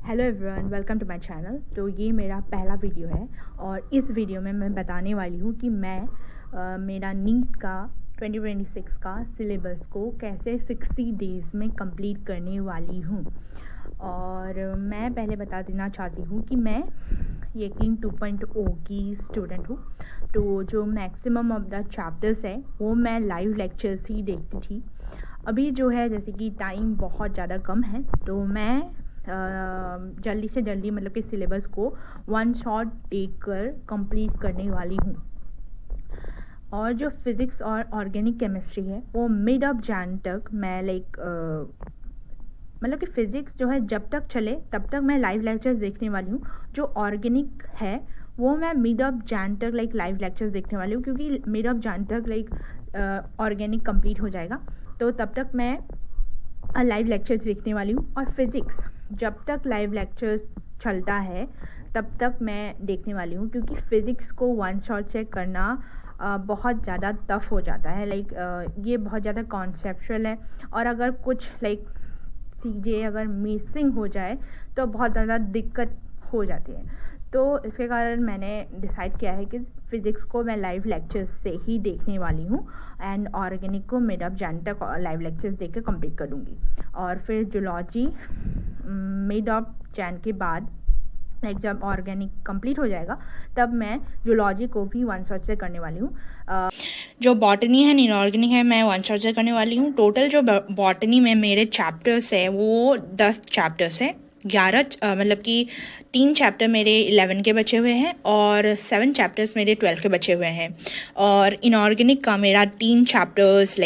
Hello everyone, welcome to my channel. तो ये मेरा पहला वीडियो है और इस वीडियो में मैं बताने वाली हूँ कि मैं मेरा नीट का 2026 का सिलेबस को कैसे 60 डेज़ में कंप्लीट करने वाली हूँ। और मैं पहले बता देना चाहती हूँ कि मैं यकीन 2.0 की स्टूडेंट हूँ। तो जो मैक्सिमम ऑफ द चैप्टर्स है वो मैं लाइव लेक्चर्स ही देखती थी। अभी जो है जैसे कि टाइम बहुत ज़्यादा कम है, तो मैं जल्दी से जल्दी मतलब कि सिलेबस को वन शॉट देकर कंप्लीट करने वाली हूँ। और जो फिज़िक्स और ऑर्गेनिक केमिस्ट्री है वो मिड ऑफ जैन तक मैं मतलब कि फ़िज़िक्स जो है जब तक चले तब तक मैं लाइव लेक्चर्स देखने वाली हूँ। जो ऑर्गेनिक है वो मैं मिड ऑफ जैन तक लाइव लेक्चर्स देखने वाली हूँ, क्योंकि मिड ऑफ जैन तक ऑर्गेनिक कंप्लीट हो जाएगा, तो तब तक मैं लाइव लेक्चर्स देखने वाली हूँ। और फिज़िक्स जब तक लाइव लेक्चर्स चलता है तब तक मैं देखने वाली हूँ, क्योंकि फ़िज़िक्स को वन शॉट से करना बहुत ज़्यादा टफ हो जाता है। ये बहुत ज़्यादा कॉन्सेप्चुअल है, और अगर कुछ चीज़ें अगर मिसिंग हो जाए तो बहुत ज़्यादा दिक्कत हो जाती है। तो इसके कारण मैंने डिसाइड किया है कि फ़िज़िक्स को मैं लाइव लेक्चर्स से ही देखने वाली हूँ, एंड ऑर्गेनिक को मिड ऑफ जैन तक लाइव लेक्चर्स देख के कंप्लीट कर दूँगी। और फिर जूलॉजी मिड ऑफ जैन के बाद जब ऑर्गेनिक कंप्लीट हो जाएगा तब मैं जूलॉजी को भी वन शॉट से करने वाली हूँ। जो बॉटनी है, इनऑर्गेनिक है, मैं वन शॉट से करने वाली हूँ। टोटल जो बॉटनी में मेरे चैप्टर्स है वो 10 चैप्टर्स है। 11 मतलब कि 3 चैप्टर मेरे 11 के बचे हुए हैं और 7 चैप्टर्स मेरे 12 के बचे हुए हैं। और इनऑर्गेनिक का मेरा 3 चैप्टर्स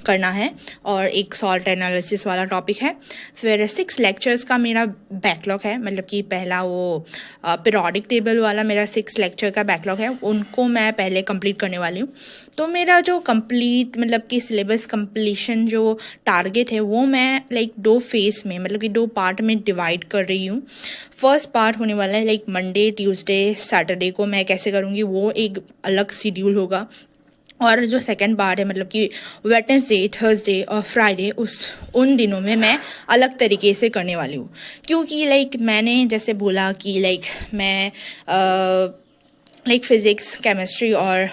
करना है और एक सॉल्ट एनालिसिस वाला टॉपिक है। फिर 6 लेक्चर्स का मेरा बैकलॉग है, मतलब कि पहला वो पीरियोडिक टेबल वाला मेरा 6 लेक्चर का बैकलॉग है, उनको मैं पहले कंप्लीट करने वाली हूँ। तो मेरा जो कंप्लीट मतलब कि सिलेबस कंप्लीशन जो टारगेट है वो मैं 2 फेज में मतलब कि 2 पार्ट में डिवाइड कर रही हूँ। फर्स्ट पार्ट होने वाला है मंडे, ट्यूसडे, सैटरडे को मैं कैसे करूँगी वो एक अलग शेड्यूल होगा। और जो सेकंड पार्ट है मतलब कि वेडनेसडे, थर्सडे और फ्राइडे उन दिनों में मैं अलग तरीके से करने वाली हूँ, क्योंकि मैंने जैसे बोला कि मैं फिज़िक्स, केमिस्ट्री और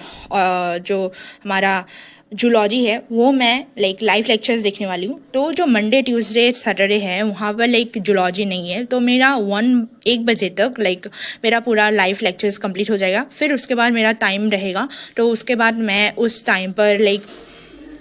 जो हमारा जूलॉजी है वो मैं लाइव लेक्चर्स देखने वाली हूँ। तो जो मंडे, ट्यूसडे, सैटरडे है वहाँ पर जूलॉजी नहीं है, तो मेरा 1 बजे तक मेरा पूरा लाइव लेक्चर्स कंप्लीट हो जाएगा। फिर उसके बाद मेरा टाइम रहेगा, तो उसके बाद मैं उस टाइम पर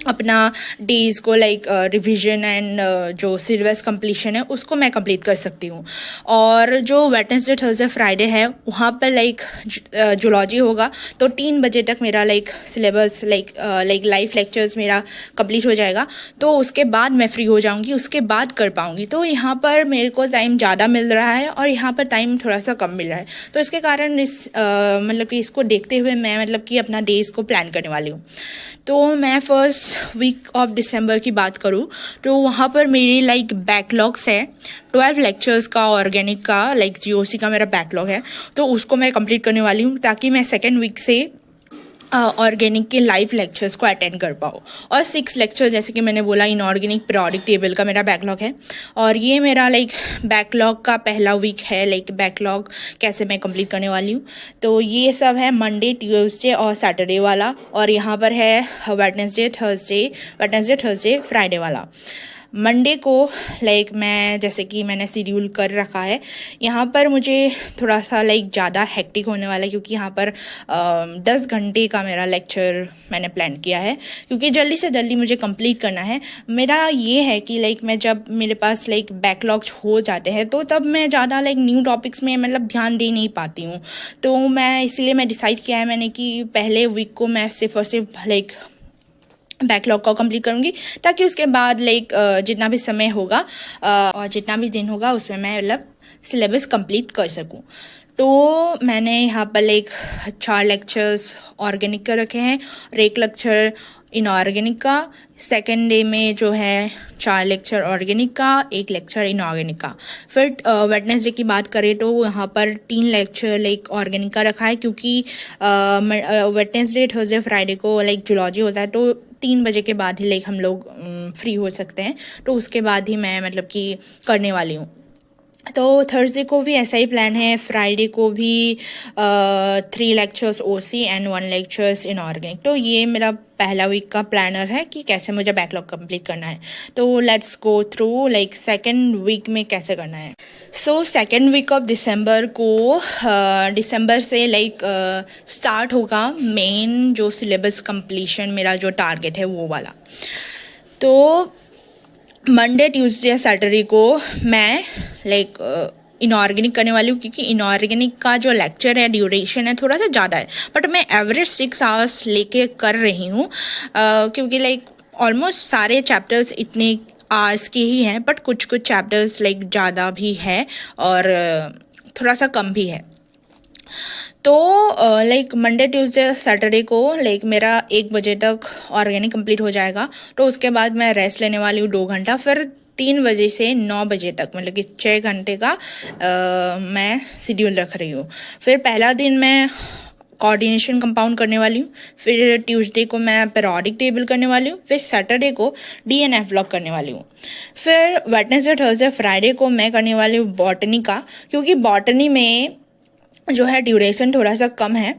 अपना डेज़ को रिवीजन एंड जो सिलेबस कंप्लीशन है उसको मैं कंप्लीट कर सकती हूँ। और जो वेडनेसडे, थर्सडे, फ्राइडे है वहाँ पर जूलॉजी होगा, तो 3 बजे तक मेरा सिलेबस लाइव लेक्चर्स मेरा कंप्लीट हो जाएगा। तो उसके बाद मैं फ्री हो जाऊँगी, उसके बाद कर पाऊँगी। तो यहाँ पर मेरे को टाइम ज़्यादा मिल रहा है और यहाँ पर टाइम थोड़ा सा कम मिल रहा है, तो इसके कारण मतलब कि इसको देखते हुए मैं अपना डेज़ को प्लान करने वाली हूँ। तो मैं फर्स्ट वीक ऑफ दिसंबर की बात करूँ तो वहाँ पर मेरी बैकलॉग्स है 12 लेक्चर्स का, ऑर्गेनिक का जीओसी का मेरा बैकलॉग है, तो उसको मैं कंप्लीट करने वाली हूँ ताकि मैं सेकेंड वीक से ऑर्गेनिक के लाइव लेक्चर्स को अटेंड कर पाऊँ। और 6 लेक्चर जैसे कि मैंने बोला इनऑर्गेनिक पीरियोडिक टेबल का मेरा बैकलॉग है, और ये मेरा बैकलॉग का पहला वीक है। बैकलॉग कैसे मैं कंप्लीट करने वाली हूँ, तो ये सब है मंडे, ट्यूसडे और सैटरडे वाला, और यहाँ पर है वेडनेसडे, थर्सडे, फ्राइडे वाला। मंडे को मैं जैसे कि मैंने शेड्यूल कर रखा है, यहाँ पर मुझे थोड़ा सा ज़्यादा हेक्टिक होने वाला है, क्योंकि यहाँ पर 10 घंटे का मेरा लेक्चर मैंने प्लान किया है, क्योंकि जल्दी से जल्दी मुझे कंप्लीट करना है। मेरा ये है कि मैं जब मेरे पास बैकलॉग्स हो जाते हैं तो तब मैं ज़्यादा न्यू टॉपिक्स में ध्यान दे नहीं पाती हूँ। तो मैं इसलिए मैं डिसाइड किया है मैंने कि पहले वीक को मैं सिर्फ और सिर्फ बैकलॉग को कंप्लीट करूंगी, ताकि उसके बाद जितना भी समय होगा और जितना भी दिन होगा उसमें मैं सिलेबस कंप्लीट कर सकूं। तो मैंने यहाँ पर 4 लेक्चर्स ऑर्गेनिक का रखे हैं और 1 लेक्चर इनऑर्गेनिक का। सेकेंड डे में जो है 4 लेक्चर ऑर्गेनिक का, 1 लेक्चर इनऑर्गेनिक का। फिर वेडनेसडे की बात करें तो यहाँ पर 3 लेक्चर ऑर्गेनिक का रखा है, क्योंकि वेडनेसडे, थर्सडे, फ्राइडे को जूलॉजी होता है, तो 3 बजे के बाद ही हम लोग फ्री हो सकते हैं, तो उसके बाद ही मैं करने वाली हूँ। तो थर्सडे को भी ऐसा ही प्लान है, फ्राइडे को भी 3 lectures OC and 1 lectures inorganic. तो ये मेरा पहला वीक का प्लानर है कि कैसे मुझे बैकलॉग कंप्लीट करना है। तो let's go through like second week में कैसे करना है। So second week of December को दिसंबर से लाइक स्टार्ट होगा मेन जो सिलेबस कंप्लीशन, मेरा जो टारगेट है वो वाला। तो मंडे ट्यूसडे सैटरडे को मैं लाइक इनऑर्गेनिक करने वाली हूँ, क्योंकि इनऑर्गेनिक का जो लेक्चर है ड्यूरेशन है थोड़ा सा ज़्यादा है, बट मैं एवरेज 6 आवर्स लेके कर रही हूँ, क्योंकि लाइक ऑलमोस्ट सारे चैप्टर्स इतने आवर्स के ही हैं, बट कुछ कुछ चैप्टर्स लाइक ज़्यादा भी है और थोड़ा सा कम भी है। तो लाइक मंडे ट्यूसडे सैटरडे को लाइक मेरा 1 बजे तक ऑर्गेनिक कंप्लीट हो जाएगा। तो उसके बाद मैं रेस्ट लेने वाली हूँ 2 घंटा, फिर 3 बजे से 9 बजे तक मतलब कि 6 घंटे का मैं शेड्यूल रख रही हूँ। फिर पहला दिन मैं कोऑर्डिनेशन कंपाउंड करने वाली हूँ, फिर ट्यूसडे को मैं पीरियोडिक टेबल करने वाली हूँ, फिर सैटरडे को डीएनएफ ब्लॉक करने वाली हूँ, फिर वेडनेसडे थर्सडे फ्राइडे को मैं करने वाली हूँ बॉटनी का, क्योंकि बॉटनी में जो है ड्यूरेशन थोड़ा सा कम है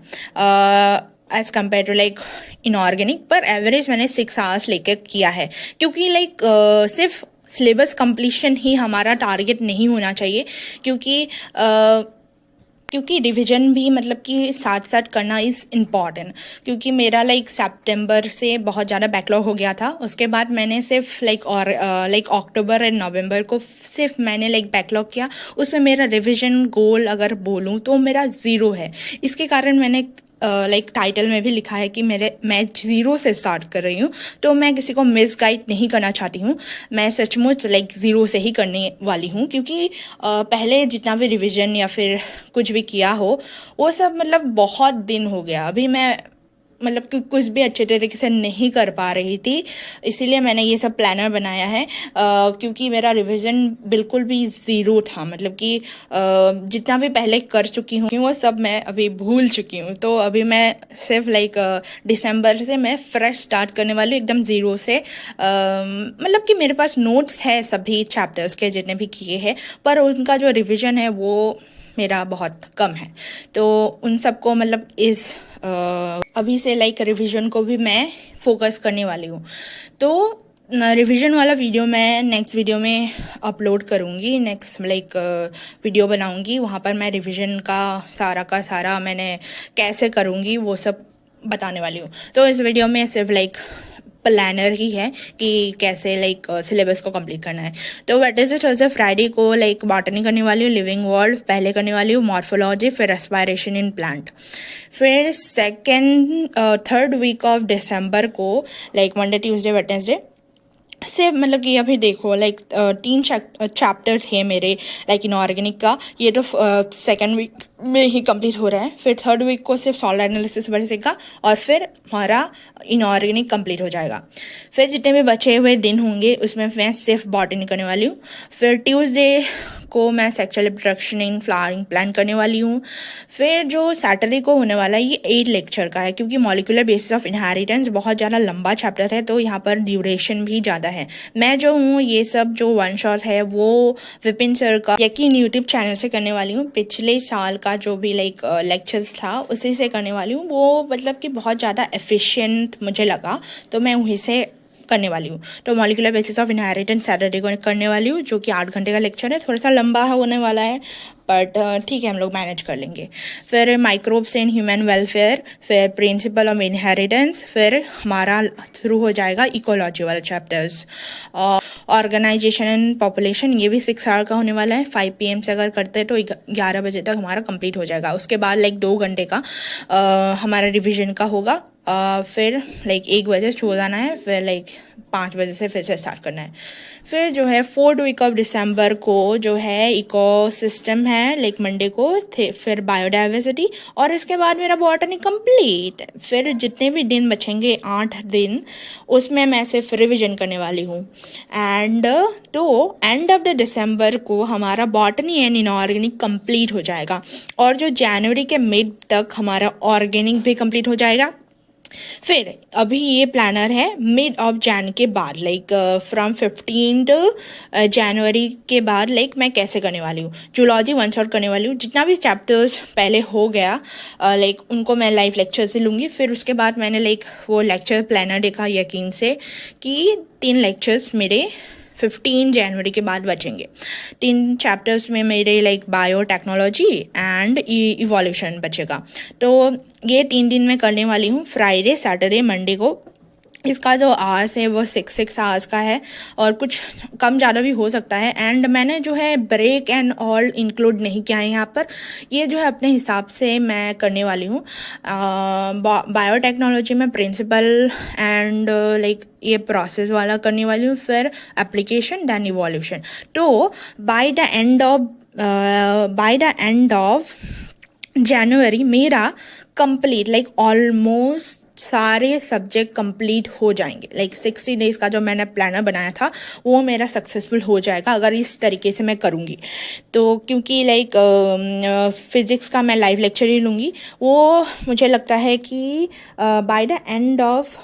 as compare to like inorganic, पर एवरेज मैंने 6 आवर्स लेके किया है, क्योंकि लाइक सिर्फ सिलेबस कंप्लीशन ही हमारा टारगेट नहीं होना चाहिए, क्योंकि रिवीजन भी मतलब कि साथ साथ करना इज़ इम्पॉर्टेंट। क्योंकि मेरा लाइक सितंबर से बहुत ज़्यादा बैकलॉग हो गया था, उसके बाद मैंने सिर्फ लाइक अक्टूबर एंड नवंबर को सिर्फ मैंने लाइक बैकलॉग किया, उसमें मेरा रिवीजन गोल अगर बोलूँ तो मेरा 0 है। इसके कारण मैंने लाइक टाइटल में भी लिखा है कि मैं 0 से स्टार्ट कर रही हूँ। तो मैं किसी को मिसगाइड नहीं करना चाहती हूँ, मैं सचमुच लाइक 0 से ही करने वाली हूँ, क्योंकि पहले जितना भी रिवीजन या फिर कुछ भी किया हो वो सब मतलब बहुत दिन हो गया, अभी मैं मतलब कि कुछ भी अच्छे तरीके से नहीं कर पा रही थी, इसीलिए मैंने ये सब प्लानर बनाया है। क्योंकि मेरा रिवीजन बिल्कुल भी 0 था, मतलब कि जितना भी पहले कर चुकी हूँ वो सब मैं अभी भूल चुकी हूँ। तो अभी मैं सिर्फ लाइक दिसंबर से मैं फ्रेश स्टार्ट करने वाली हूँ एकदम 0 से। मतलब कि मेरे पास नोट्स है सभी चैप्टर्स के जितने भी किए हैं, पर उनका जो रिविज़न है वो मेरा बहुत कम है। तो उन सबको मतलब अभी से लाइक रिवीजन को भी मैं फोकस करने वाली हूँ। तो रिवीजन वाला वीडियो मैं नेक्स्ट वीडियो में अपलोड करूँगी, नेक्स्ट लाइक वीडियो बनाऊँगी, वहाँ पर मैं रिवीजन का सारा मैंने कैसे करूँगी वो सब बताने वाली हूँ। तो इस वीडियो में सिर्फ लाइक प्लानर ही है कि कैसे लाइक सिलेबस को कंप्लीट करना है। तो वेडनेसडे थर्सडे फ्राइडे को लाइक बॉटनी करने वाली हूँ, लिविंग वर्ल्ड पहले करने वाली हूँ, मॉर्फोलॉजी, फिर रेस्पिरेशन इन प्लांट। फिर थर्ड वीक ऑफ दिसंबर को लाइक मंडे ट्यूसडे वेडनेसडे से मतलब कि अभी देखो लाइक 3 चैप्टर थे मेरे लाइक इनऑर्गेनिक का, ये तो सेकेंड वीक में ही कंप्लीट हो रहा है। फिर थर्ड वीक को सिर्फ सॉल्ट एनालिसिस बचेगा और फिर हमारा इनऑर्गेनिक कंप्लीट हो जाएगा। फिर जितने भी बचे हुए दिन होंगे उसमें मैं सिर्फ बॉटनी करने वाली हूँ। फिर ट्यूसडे को मैं sexual reproduction in flowering plan करने वाली हूँ। फिर जो सैटरडे को होने वाला है ये 8 लेक्चर का है, क्योंकि मॉलिक्यूलर बेसिस ऑफ इनहेरिटेंस बहुत ज़्यादा लंबा चैप्टर है, तो यहाँ पर ड्यूरेशन भी ज़्यादा है। मैं जो हूँ ये सब जो 1 शॉट है वो विपिन सर का यकीन यूट्यूब चैनल से करने वाली हूँ। पिछले साल का जो भी लाइक लेक्चर्स था उसी से करने वाली हूँ, वो मतलब कि बहुत ज़्यादा एफिशिएंट मुझे लगा, तो मैं वहीं से करने वाली हूँ। तो molecular basis of inheritance Saturday को करने वाली हूँ, जो कि 8 घंटे का लेक्चर है, थोड़ा सा लंबा होने वाला है, बट ठीक है हम लोग मैनेज कर लेंगे। फिर माइक्रोब्स इन ह्यूमन वेलफेयर, फिर प्रिंसिपल ऑफ इनहेरिटेंस, फिर हमारा थ्रू हो जाएगा इकोलॉजी वाला चैप्टर्स। ऑर्गेनाइजेशन एंड पॉपुलेशन ये भी 6 आवर का होने वाला है, 5 PM से अगर करते हैं तो 11 बजे तक हमारा कंप्लीट हो जाएगा। उसके बाद लाइक 2 घंटे का हमारा रिविजन का होगा, फिर लाइक 1 बजे सो जाना है, फिर लाइक 5 बजे से फिर से स्टार्ट करना है। फिर जो है 4th वीक ऑफ दिसंबर को जो है इकोसिस्टम है लाइक मंडे को फिर बायोडाइवर्सिटी, और इसके बाद मेरा बॉटनी कंप्लीट। फिर जितने भी दिन बचेंगे 8 दिन उसमें मैं सिर्फ रिविजन करने वाली हूँ। एंड तो एंड ऑफ द दिसंबर को हमारा बॉटनी एंड इनऑर्गेनिक कंप्लीट हो जाएगा, और जो जनवरी के मिड तक हमारा ऑर्गेनिक भी कंप्लीट हो जाएगा, फिर अभी ये प्लानर है मिड ऑफ जैन के बाद, लाइक फ्रॉम 15 जनवरी के बाद, लाइक मैं कैसे करने वाली हूँ, जूलॉजी वन शॉट करने वाली हूँ। जितना भी चैप्टर्स पहले हो गया लाइक उनको मैं लाइव लेक्चर से लूँगी। फिर उसके बाद मैंने लाइक वो लेक्चर प्लानर देखा यकीन से कि 3 लेक्चर्स मेरे 15 जनवरी के बाद बचेंगे। 3 चैप्टर्स में मेरे लाइक बायोटेक्नोलॉजी एंड इवोल्यूशन बचेगा। तो ये 3 दिन में करने वाली हूँ, फ्राइडे सैटरडे मंडे को। इसका जो आवर्स है वो 6 आवर्स का है और कुछ कम ज़्यादा भी हो सकता है। एंड मैंने जो है ब्रेक एंड ऑल इंक्लूड नहीं किया है यहाँ पर, ये जो है अपने हिसाब से मैं करने वाली हूँ। बायोटेक्नोलॉजी में प्रिंसिपल एंड लाइक ये प्रोसेस वाला करने वाली हूँ, फिर एप्लीकेशन देन इवोल्यूशन। तो bye the end of January मेरा कंप्लीट लाइक ऑलमोस्ट सारे सब्जेक्ट कंप्लीट हो जाएंगे। लाइक 60 डेज का जो मैंने प्लानर बनाया था वो मेरा सक्सेसफुल हो जाएगा अगर इस तरीके से मैं करूँगी। तो क्योंकि लाइक फिज़िक्स का मैं लाइव लेक्चर ही लूँगी, वो मुझे लगता है कि by the end of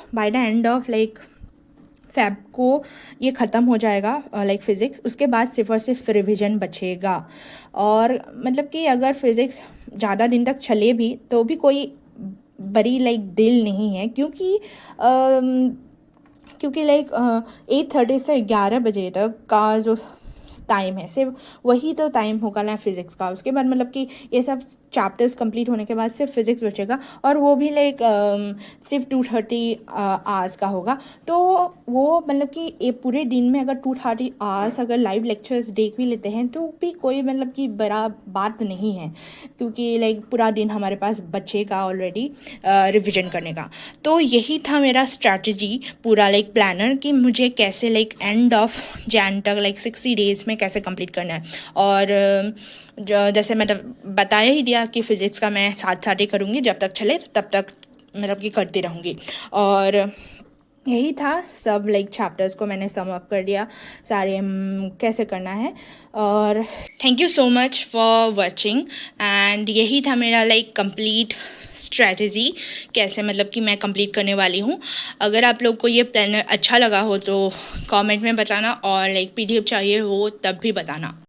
like Feb को ये ख़त्म हो जाएगा लाइक फ़िज़िक्स। उसके बाद सिर्फ और सिर्फ रिविज़न बचेगा। और मतलब कि अगर फ़िज़िक्स ज़्यादा दिन तक चले भी तो भी कोई बड़ी लाइक दिल नहीं है, क्योंकि लाइक 8:30 से 11 बजे तक का जो टाइम है सिर्फ वही तो टाइम होगा ना फिज़िक्स का। उसके बाद मतलब कि ये सब चैप्टर्स कंप्लीट होने के बाद सिर्फ फिज़िक्स बचेगा और वो भी लाइक सिर्फ 230 आवर्स का होगा। तो वो मतलब कि ये पूरे दिन में अगर 230 आवर्स अगर लाइव लेक्चर्स देख भी लेते हैं तो भी कोई मतलब कि बड़ा बात नहीं है, क्योंकि लाइक पूरा दिन हमारे पास बचेगा ऑलरेडी रिविजन करने का। तो यही था मेरा स्ट्रैटेजी पूरा लाइक प्लानर कि मुझे कैसे लाइक एंड ऑफ जैन तक लाइक 60 डेज़ में कैसे कंप्लीट करना है। और जैसे मैंने बताया ही दिया कि फ़िज़िक्स का मैं साथ साथ ही करूँगी, जब तक चले तब तक मतलब कि करती रहूँगी। और यही था सब लाइक चैप्टर्स को मैंने सम अप कर दिया सारे कैसे करना है। और thank you so much for watching. And यही था मेरा लाइक कंप्लीट स्ट्रैटेजी कैसे मतलब कि मैं कंप्लीट करने वाली हूँ। अगर आप लोग को ये प्लानर अच्छा लगा हो तो कमेंट में बताना, और लाइक PDF चाहिए हो तब भी बताना।